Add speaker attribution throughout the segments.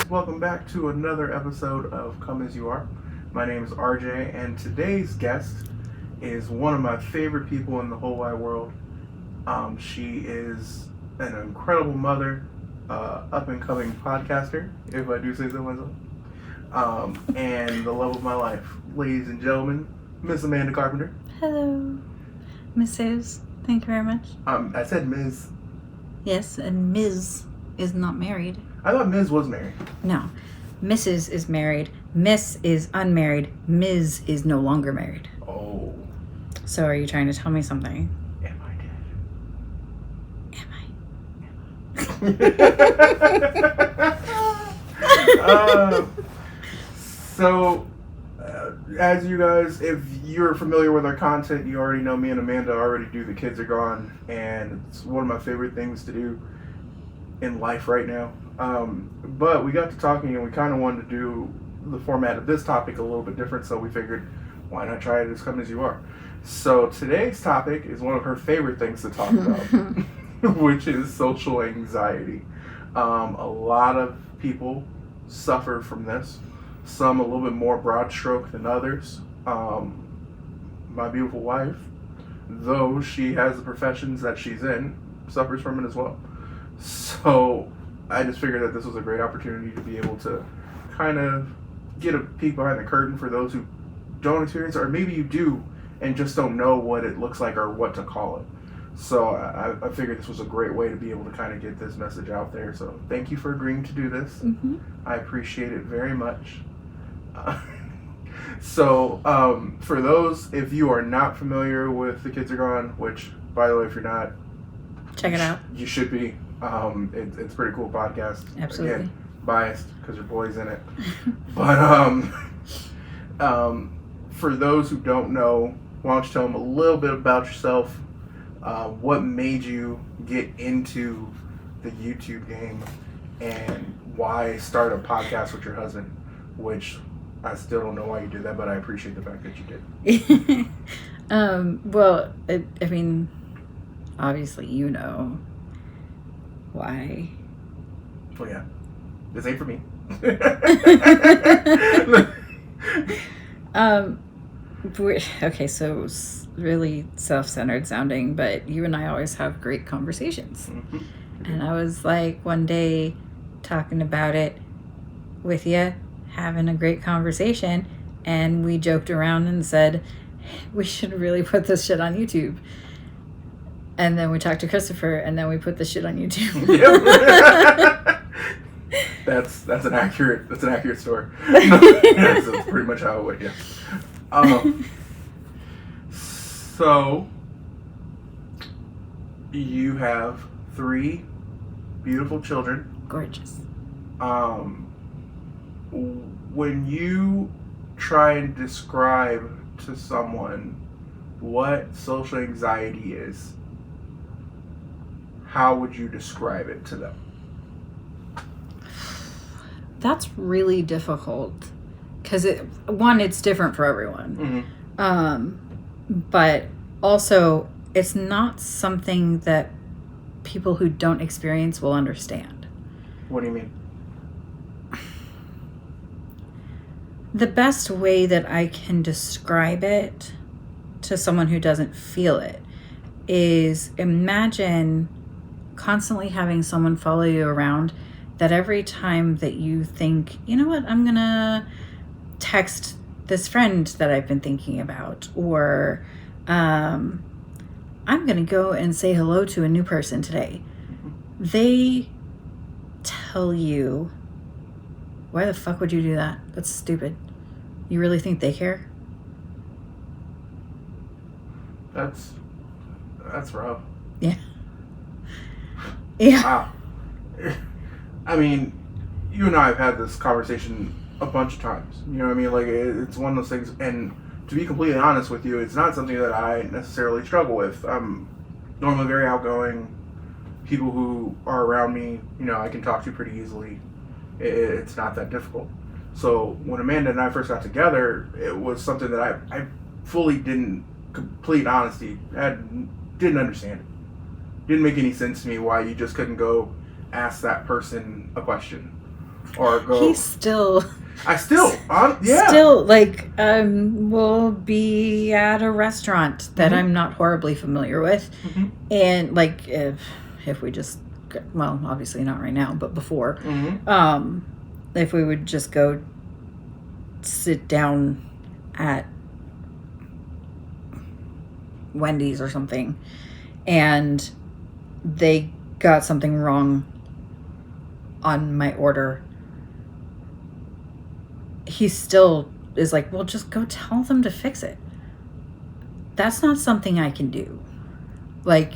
Speaker 1: welcome back to another episode of Come As You Are. My name is RJ, and today's guest is one of my favorite people in the whole wide world. She is an incredible mother, up-and-coming podcaster, if I do say so myself, and the love of my life. Ladies and gentlemen, Miss Amanda Carpenter.
Speaker 2: Hello, Mrs. Thank you very much.
Speaker 1: I said Ms.
Speaker 2: Yes, and Ms. is not married.
Speaker 1: I thought Ms. was married.
Speaker 2: No, Mrs. is married. Miss is unmarried. Ms. is no longer married.
Speaker 1: Oh.
Speaker 2: So are you trying to tell me something?
Speaker 1: Am
Speaker 2: Am I?
Speaker 1: As you guys, if you're familiar with our content, you already know me and Amanda already do The Kids Are Gone, and it's one of my favorite things to do in life right now. But we got to talking and we kind of wanted to do the format of this topic a little bit different, so we figured, why not try it as Come As You Are? So today's topic is one of her favorite things to talk about, which is social anxiety. A lot of people suffer from this, some a little bit more broad stroke than others. My beautiful wife, though she has the professions that she's in, suffers from it as well. So I just figured that this was a great opportunity to be able to kind of get a peek behind the curtain for those who don't experience it, or maybe you do and just don't know what it looks like or what to call it. So I figured this was a great way to be able to kind of get this message out there. So thank you for agreeing to do this.
Speaker 2: Mm-hmm.
Speaker 1: I appreciate it very much. For those, if you are not familiar with The Kids Are Gone, which, by the way, if you're not,
Speaker 2: Check it out.
Speaker 1: You should be. It's a pretty cool podcast.
Speaker 2: Absolutely.
Speaker 1: Again, biased because your boy's in it. But for those who don't know, why don't you tell them a little bit about yourself? What made you get into the YouTube game, and why start a podcast with your husband? Which I still don't know why you did that, but I appreciate the fact that you did.
Speaker 2: Well, I mean, obviously you know why.
Speaker 1: Oh yeah, this ain't for me.
Speaker 2: Okay, so it's really self-centered sounding, but you and I always have great conversations.
Speaker 1: Mm-hmm.
Speaker 2: And I was like one day talking about it with you, having a great conversation, and we joked around and said, we should really put this shit on YouTube. And then we talked to Christopher, and then we put this shit on YouTube.
Speaker 1: Yep. That's an accurate story. That's pretty much how it went. Yeah. So you have 3 beautiful children.
Speaker 2: Gorgeous.
Speaker 1: When you try and describe to someone what social anxiety is, how would you describe it to them?
Speaker 2: That's really difficult because it's different for everyone.
Speaker 1: Mm-hmm.
Speaker 2: But also it's not something that people who don't experience will understand.
Speaker 1: What do you mean?
Speaker 2: The best way that I can describe it to someone who doesn't feel it is, imagine constantly having someone follow you around, that every time that you think, you know what, I'm gonna text this friend that I've been thinking about, or I'm gonna go and say hello to a new person today, they tell you, why the fuck would you do that? That's stupid. You really think they care?
Speaker 1: That's rough.
Speaker 2: Yeah. Yeah.
Speaker 1: Wow. I mean, you and I have had this conversation a bunch of times. You know what I mean? Like, it's one of those things, and to be completely honest with you, it's not something that I necessarily struggle with. I'm normally very outgoing. People who are around me, you know, I can talk to pretty easily. It's not that difficult. So when Amanda and I first got together, it was something that I fully didn't, complete honesty, didn't understand it. Didn't make any sense to me why you just couldn't go ask that person a question. or go.
Speaker 2: He's still.
Speaker 1: Yeah.
Speaker 2: Still, like, we'll be at a restaurant that
Speaker 1: Mm-hmm.
Speaker 2: I'm not horribly familiar with,
Speaker 1: Mm-hmm.
Speaker 2: and like, if we just, well, obviously not right now, but before,
Speaker 1: Mm-hmm.
Speaker 2: if we would just go sit down at Wendy's or something, and they got something wrong on my order, he still is like, well, just go tell them to fix it. That's not something I can do. Like,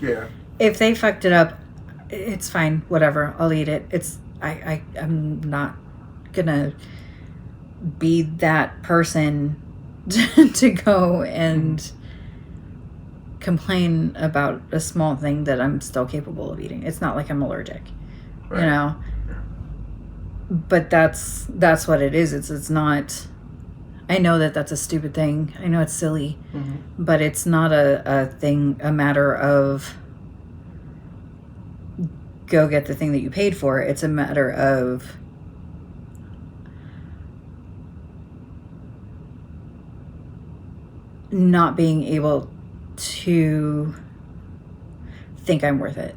Speaker 1: Yeah.
Speaker 2: if they fucked it up, it's fine, whatever, I'll eat it. I'm not gonna be that person to go and complain about a small thing that I'm still capable of eating. It's not like I'm allergic,
Speaker 1: Right.
Speaker 2: you know.
Speaker 1: Yeah.
Speaker 2: But that's what it is. It's not. I know that that's a stupid thing. I know it's silly,
Speaker 1: Mm-hmm.
Speaker 2: but it's not a matter of go get the thing that you paid for. It's a matter of not being able to think I'm worth it.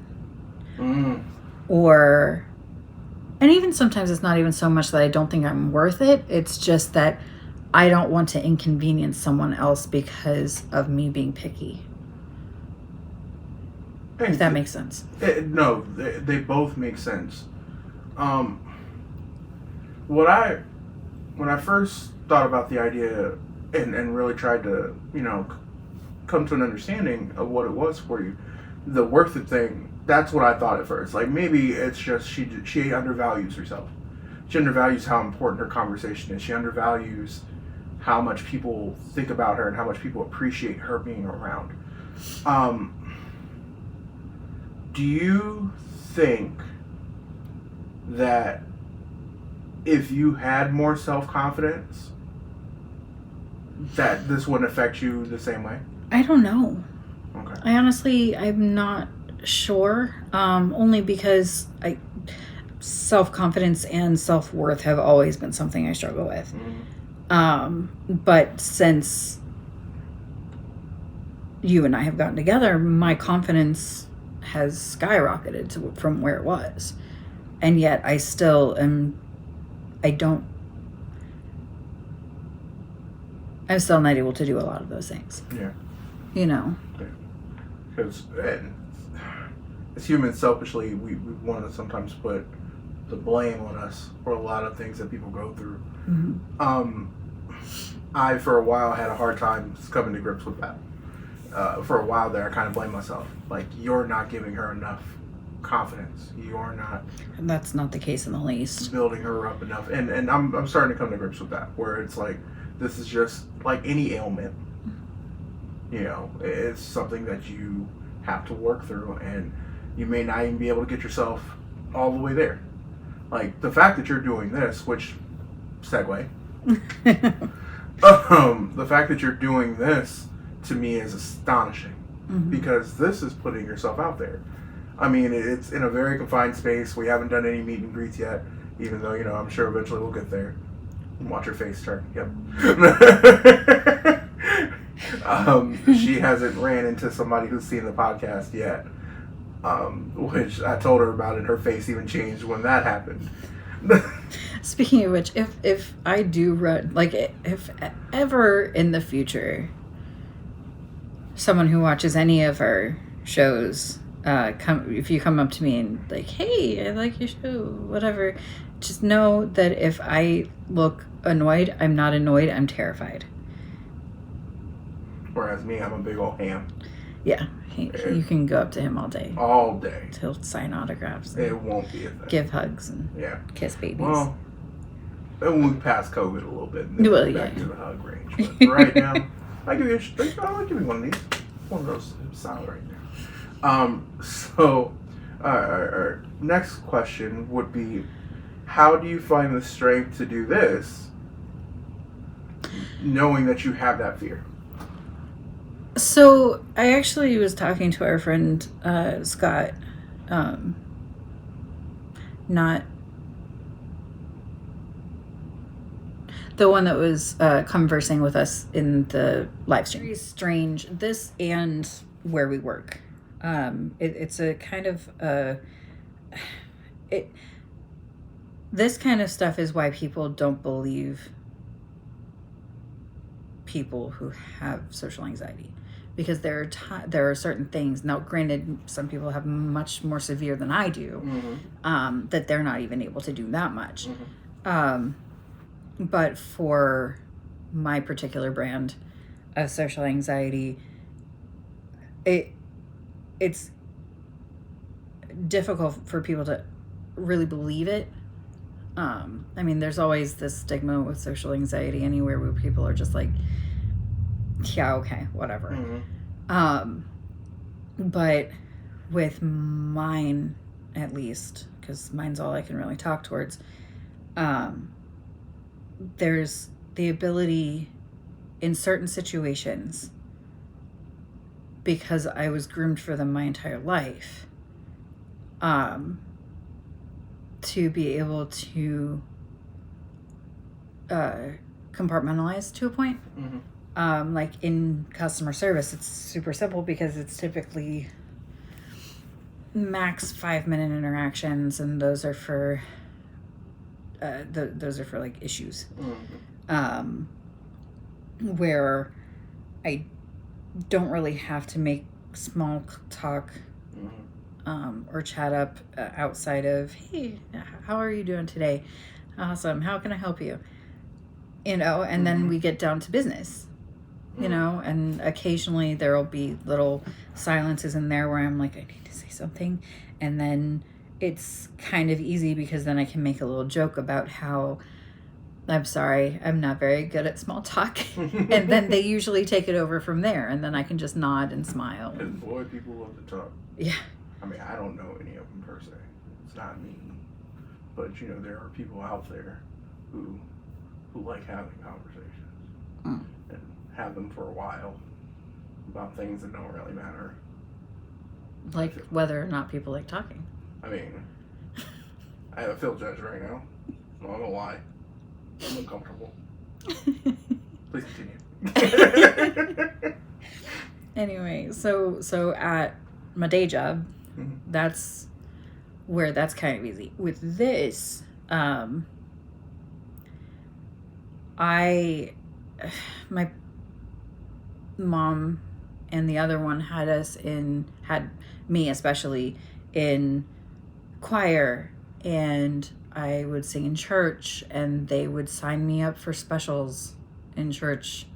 Speaker 1: Mm-hmm.
Speaker 2: Or, and even sometimes it's not even so much that I don't think I'm worth it. It's just that I don't want to inconvenience someone else because of me being picky. If that makes sense.
Speaker 1: No, they both make sense. When I first thought about the idea and really tried to, come to an understanding of what it was for you, the worth it thing, that's what I thought at first. Like, maybe it's just she undervalues herself. She undervalues how important her conversation is. She undervalues how much people think about her and how much people appreciate her being around. Do you think that if you had more self-confidence, that this wouldn't affect you the same way?
Speaker 2: I don't know.
Speaker 1: Okay.
Speaker 2: I'm not sure. Only because self-confidence and self-worth have always been something I struggle with.
Speaker 1: Mm-hmm.
Speaker 2: But since you and I have gotten together, my confidence has skyrocketed from where it was. And yet I still am, I'm still not able to do a lot of those things.
Speaker 1: Yeah. Because as humans, selfishly, we want to sometimes put the blame on us for a lot of things that people go through.
Speaker 2: Mm-hmm.
Speaker 1: I, for a while, had a hard time coming to grips with that. For a while there, I kind of blamed myself. Like, you're not giving her enough confidence. You're not.
Speaker 2: And that's not the case in the least.
Speaker 1: Building her up enough. And I'm starting to come to grips with that, where it's like, this is just like any ailment. It's something that you have to work through, and you may not even be able to get yourself all the way there. Like, the fact that you're doing this, which, segue, the fact that you're doing this, to me, is astonishing.
Speaker 2: Mm-hmm.
Speaker 1: Because this is putting yourself out there. I mean, it's in a very confined space. We haven't done any meet and greets yet, even though, I'm sure eventually we'll get there. Watch her face turn. Yep. She hasn't ran into somebody who's seen the podcast yet, which I told her about, and her face even changed when that happened.
Speaker 2: Speaking of which, if I do run, like, if ever in the future someone who watches any of our shows, if you come up to me and like, hey, I like your show, whatever, just know that if I look annoyed, I'm not annoyed, I'm terrified.
Speaker 1: Whereas me, I'm a big old ham.
Speaker 2: Yeah, you can go up to him all day.
Speaker 1: All day.
Speaker 2: He'll sign autographs.
Speaker 1: It won't be a thing.
Speaker 2: Give hugs and kiss babies.
Speaker 1: Well, then we'll move past COVID a little bit and then back to the hug range. But for right now, I'll give you one of these. One of those solid right there. So, our next question would be, how do you find the strength to do this, knowing that you have that fear?
Speaker 2: So, I actually was talking to our friend, Scott, not The one that was conversing with us in the live stream. Very strange. This and where we work. It's a kind of this kind of stuff is why people don't believe people who have social anxiety, because there are certain things. Now, granted, some people have much more severe than I do, that they're not even able to do that much. But for my particular brand of social anxiety, it's difficult for people to really believe it. I mean, there's always this stigma with social anxiety anywhere where people are just like, yeah, okay, whatever. But with mine, at least, because mine's all I can really talk towards, there's the ability in certain situations, because I was groomed for them my entire life, to be able to compartmentalize to a point. Like in customer service, it's super simple because it's typically max 5-minute interactions, and those are for like issues, where I don't really have to make small talk or chat up outside of, hey, how are you doing today? Awesome. How can I help you? You know, and then we get down to business, you know, and occasionally there'll be little silences in there where I'm like, I need to say something. And then it's kind of easy because then I can make a little joke about how, I'm sorry, I'm not very good at small talk. And then they usually take it over from there. And then I can just nod and smile.
Speaker 1: And boy, people love to talk.
Speaker 2: Yeah.
Speaker 1: I mean, I don't know any of them per se. It's not me. But, you know, there are people out there who like having conversations. And have them for a while about things that don't really matter.
Speaker 2: Like whether or not people like talking.
Speaker 1: I mean, I feel judged right now. I'm not gonna lie. I'm uncomfortable. Please continue.
Speaker 2: Anyway, so at my day job, that's where that's kind of easy. With this, my mom and the other one had me especially in choir, and I would sing in church, and they would sign me up for specials in church,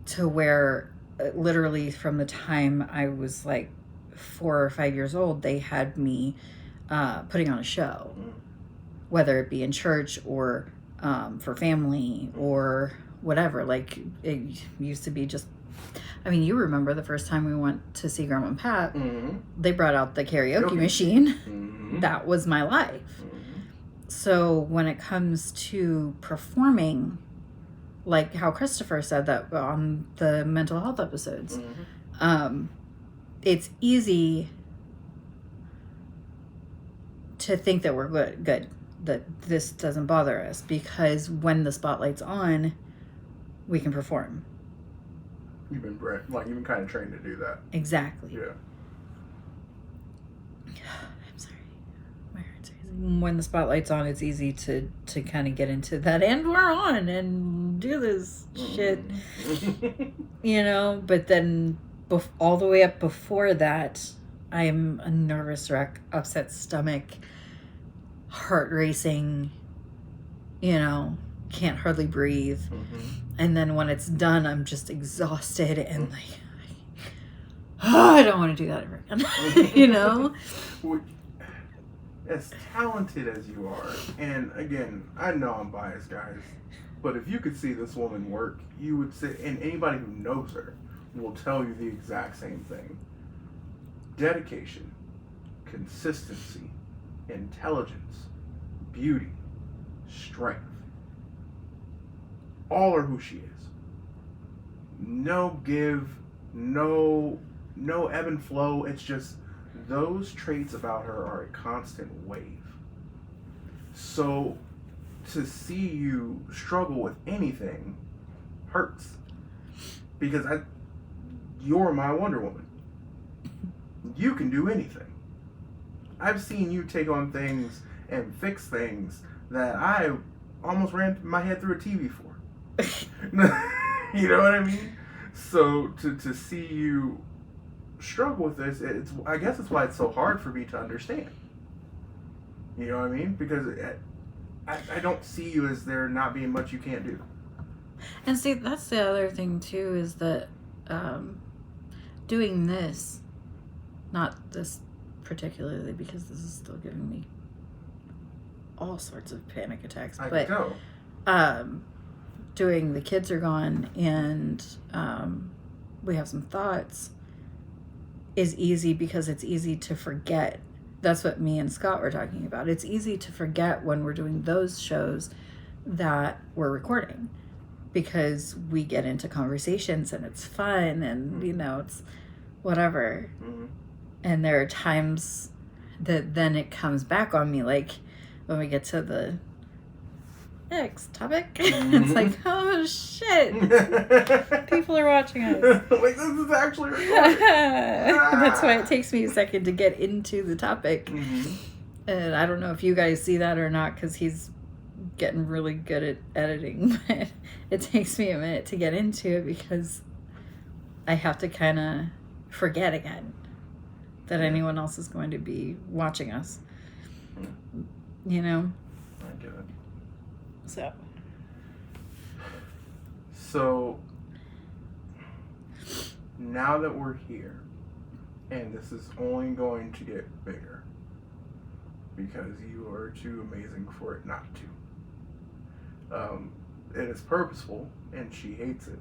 Speaker 2: to where literally from the time I was like 4 or 5 years old, they had me putting on a show, whether it be in church or for family or whatever. Like, it used to be just, I mean, you remember the first time we went to see Grandma and Pat, they brought out the karaoke machine. That was my life. So when it comes to performing, like how Christopher said that on the mental health episodes, it's easy to think that we're good, that this doesn't bother us, because when the spotlight's on, we can perform.
Speaker 1: You've been kind of trained to do that.
Speaker 2: Exactly.
Speaker 1: Yeah.
Speaker 2: I'm sorry. My heart's racing. When the spotlight's on, it's easy to kind of get into that, and we're on and do this shit. You know, but then all the way up before that, I'm a nervous wreck, upset stomach, heart racing, you know, can't hardly breathe. And then when it's done, I'm just exhausted and like, oh, I don't want to do that ever again. You know?
Speaker 1: As talented as you are, and again, I know I'm biased, guys, but if you could see this woman work, you would say, and anybody who knows her will tell you the exact same thing. Dedication, consistency, intelligence, beauty, strength. All are who she is. No give, no ebb and flow. It's just those traits about her are a constant wave. So to see you struggle with anything hurts. Because you're my Wonder Woman. You can do anything. I've seen you take on things and fix things that I almost ran my head through a TV for. You know what I mean? So to see you struggle with this, I guess it's why it's so hard for me to understand. You know what I mean? Because I don't see you as there not being much you can't do.
Speaker 2: And see, that's the other thing too, is that doing this, not this particularly because this is still giving me all sorts of panic attacks, but doing The Kids Are Gone and We Have Some Thoughts is easy because it's easy to forget. That's what me and Scott were talking about. It's easy to forget when we're doing those shows that we're recording, because we get into conversations and it's fun and, you know, it's whatever.
Speaker 1: Mm-hmm.
Speaker 2: And there are times that then it comes back on me, like when we get to the next topic.
Speaker 1: Mm-hmm.
Speaker 2: It's like, oh shit, people are watching us.
Speaker 1: Like, this is actually recorded.
Speaker 2: That's why it takes me a second to get into the topic.
Speaker 1: Mm-hmm.
Speaker 2: And I don't know if you guys see that or not, because he's getting really good at editing, but it takes me a minute to get into it because I have to kind of forget again that anyone else is going to be watching us. You know?
Speaker 1: I get it. So now that we're here, and this is only going to get bigger because you are too amazing for it not to. It is purposeful, and she hates it.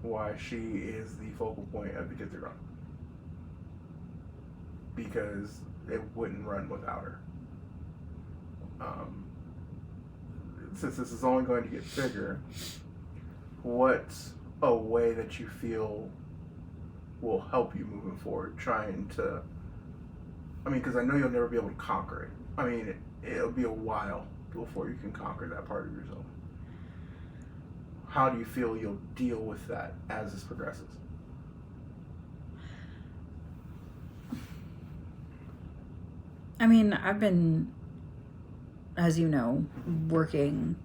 Speaker 1: Why she is the focal point of The Kids Are Gone. Because it wouldn't run without her. Since this is only going to get bigger, what's a way that you feel will help you moving forward? Trying to, because I know you'll never be able to conquer it. It'll be a while before you can conquer that part of yourself. How do you feel you'll deal with that as this progresses?
Speaker 2: I've been, as you know, working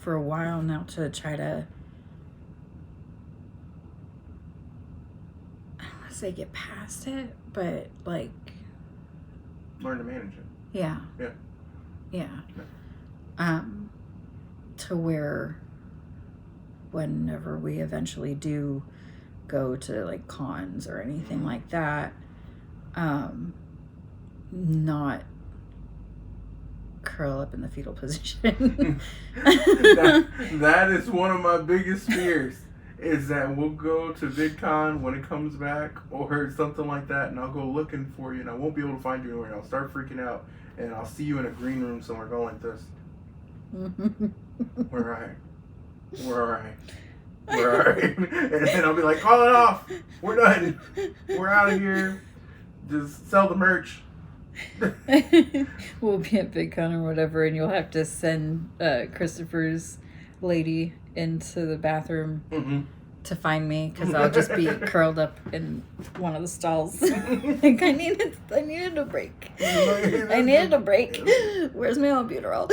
Speaker 2: for a while now to try to, I don't want to say get past it, but like...
Speaker 1: learn to manage it.
Speaker 2: Yeah. To where whenever we eventually do go to like cons or anything like that, not curl up in the fetal position.
Speaker 1: that is one of my biggest fears, is that we'll go to VidCon when it comes back or something like that, and I'll go looking for you and I won't be able to find you anywhere, and I'll start freaking out, and I'll see you in a green room somewhere going like this. We're alright. And then I'll be like, call it off. We're done. We're out of here. Just sell the merch.
Speaker 2: We'll be at VidCon or whatever, and you'll have to send Christopher's lady into the bathroom to find me, because I'll just be curled up in one of the stalls. Like, I needed a break. I needed a break. Where's my albuterol?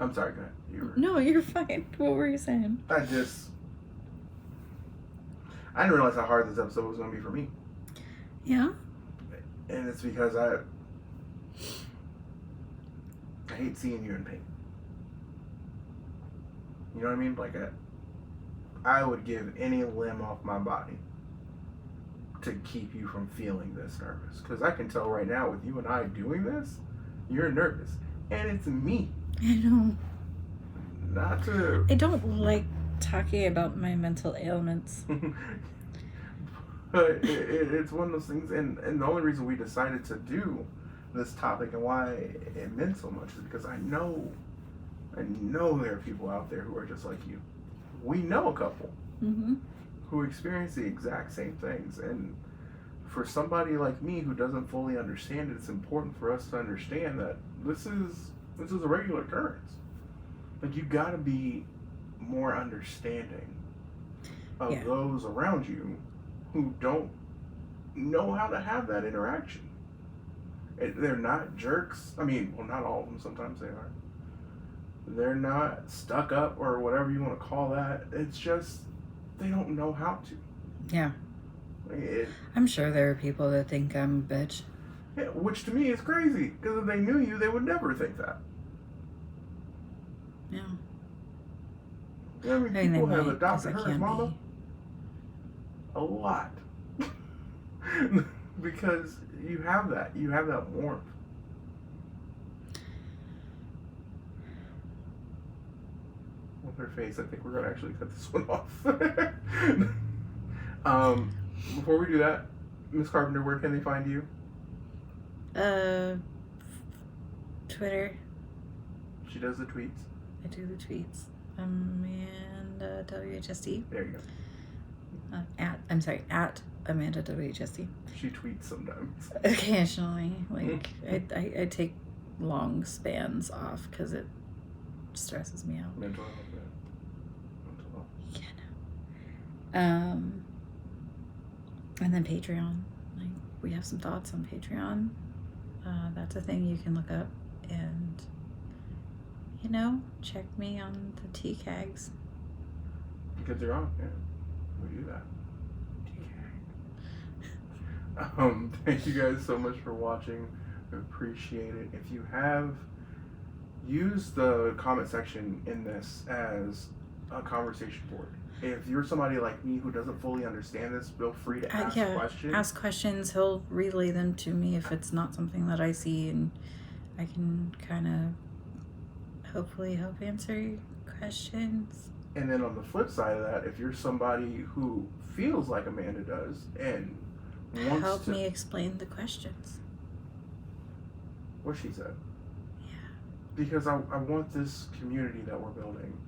Speaker 1: I'm sorry, go ahead.
Speaker 2: No, you're fine. What were you saying?
Speaker 1: I didn't realize how hard this episode was going to be for me.
Speaker 2: Yeah?
Speaker 1: And it's because I hate seeing you in pain. You know what I mean? Like, I would give any limb off my body to keep you from feeling this nervous. Because I can tell right now, with you and I doing this, you're nervous. And it's me.
Speaker 2: I know.
Speaker 1: Not to...
Speaker 2: I don't like talking about my mental ailments.
Speaker 1: But it's one of those things, and the only reason we decided to do this topic and why it meant so much is because I know there are people out there who are just like you. We know a couple who experience the exact same things, and for somebody like me who doesn't fully understand it, it's important for us to understand that this is a regular occurrence. Like, you got to be more understanding of
Speaker 2: Yeah.
Speaker 1: those around you who don't know how to have that interaction. They're not jerks. I mean, well, not all of them. Sometimes they are. They're not stuck up or whatever you want to call that. It's just they don't know how to.
Speaker 2: Yeah. I'm sure there are people that think I'm a bitch.
Speaker 1: Yeah, which to me is crazy, because if they knew you, they would never think that.
Speaker 2: Yeah.
Speaker 1: You know how many people have adopted her as mama? A lot. Because you have that warmth. With her face, I think we're gonna actually cut this one off. Before we do that, Miss Carpenter, where can they find you?
Speaker 2: Twitter.
Speaker 1: She does the tweets.
Speaker 2: I do the tweets. Amanda WHSD.
Speaker 1: There you go.
Speaker 2: At Amanda WHSD.
Speaker 1: She tweets sometimes.
Speaker 2: Occasionally, like I take long spans off because it stresses me out.
Speaker 1: Mental health.
Speaker 2: Yeah. No. And then Patreon. Like, we have some thoughts on Patreon. That's a thing you can look up and, check me on the TCAGs.
Speaker 1: Because they're on, yeah. We do that. Thank you guys so much for watching. I appreciate it. If you have, use the comment section in this as a conversation board. If you're somebody like me who doesn't fully understand this, feel free to ask questions.
Speaker 2: Ask questions. He'll relay them to me if it's not something that I see, and I can kind of hopefully help answer your questions.
Speaker 1: And then on the flip side of that, if you're somebody who feels like Amanda does and wants
Speaker 2: help
Speaker 1: to
Speaker 2: me explain the questions.
Speaker 1: What she said.
Speaker 2: Yeah.
Speaker 1: Because I want this community that we're building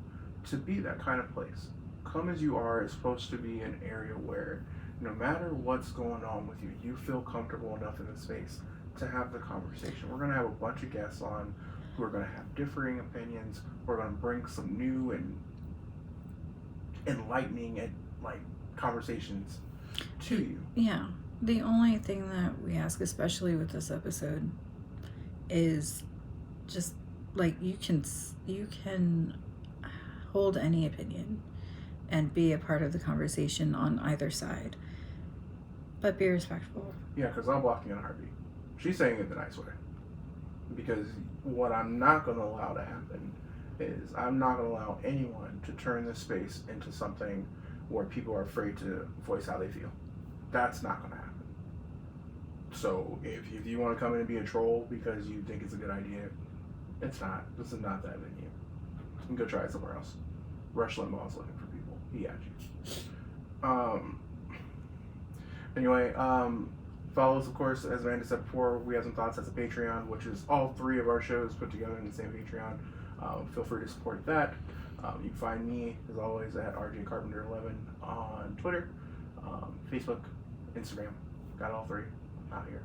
Speaker 1: to be that kind of place. Come As You Are is supposed to be an area where no matter what's going on with you, you feel comfortable enough in the space to have the conversation. We're going to have a bunch of guests on who are going to have differing opinions. We're going to bring some new and enlightening and conversations to you.
Speaker 2: Yeah. The only thing that we ask, especially with this episode, is just you can hold any opinion and be a part of the conversation on either side, but be respectful.
Speaker 1: Yeah, because I'll block you in a heartbeat. She's saying it the nice way. Because what I'm not going to allow to happen is I'm not going to allow anyone to turn this space into something where people are afraid to voice how they feel. That's not going to happen. So if you want to come in and be a troll because you think it's a good idea, it's not. This is not that venue. You can go try it somewhere else. Rush Limbaugh's looking for people. He got you. Anyway, follow us, of course, as Amanda said before. We have some thoughts. That's a Patreon, which is all three of our shows put together in the same Patreon. Feel free to support that. You can find me, as always, at RJCarpenter11 on Twitter, Facebook, Instagram. Got all three out here.